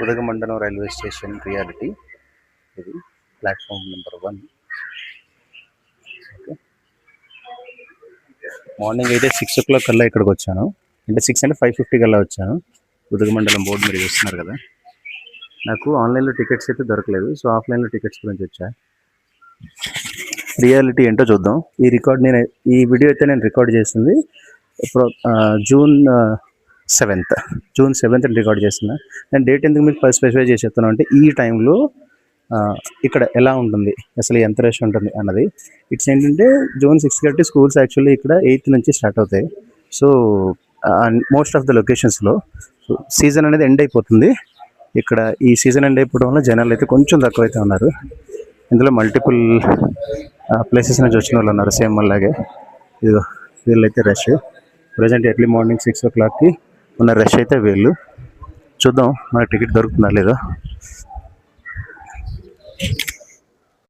Udhagamandalam railway station reality. ఇది platform number 1. Okay, morning అయితే 6 o'clock కల్లా ఇక్కడికి వచ్చాను. అంటే 6 అంటే 5:50 కల్లా వచ్చాను. ఉదగమండలం బోర్డు మీరు చూస్తున్నారు కదా. నాకు ఆన్లైన్లో టికెట్స్ అయితే దొరకలేదు, సో ఆఫ్లైన్లో టికెట్స్ గురించి వచ్చా. రియాలిటీ ఏంటో చూద్దాం. ఈ వీడియో అయితే నేను రికార్డ్ చేసింది జూన్ 7th రికార్డ్ చేస్తున్నా. నేను డేట్ ఎందుకు మీకు స్పెసిఫై చేసి చెప్తున్నాను అంటే ఈ టైంలో ఇక్కడ ఎలా ఉంటుంది, అసలు ఎంత రష్ ఉంటుంది అన్నది. ఇట్స్ ఏంటంటే జూన్ 6 కాబట్టి స్కూల్స్ యాక్చువల్లీ ఇక్కడ 8th నుంచి స్టార్ట్ అవుతాయి. సో మోస్ట్ ఆఫ్ ద లొకేషన్స్లో సీజన్ అనేది ఎండ్ అయిపోతుంది. ఇక్కడ ఈ సీజన్ ఎండ్ అయిపోవడం వల్ల జనాలు అయితే కొంచెం తక్కువైతే ఉన్నారు. ఇందులో మల్టిపుల్ ప్లేసెస్ నుంచి వచ్చిన వాళ్ళు ఉన్నారు సేమ్ అలాగే. ఇదిగో వీళ్ళైతే రష్. ప్రజెంట్ ఎర్లీ మార్నింగ్ 6 o'clockకి ఉన్న రష్ అయితే వీళ్ళు. చూద్దాం మనకు టికెట్ దొరుకుతుందా లేదో.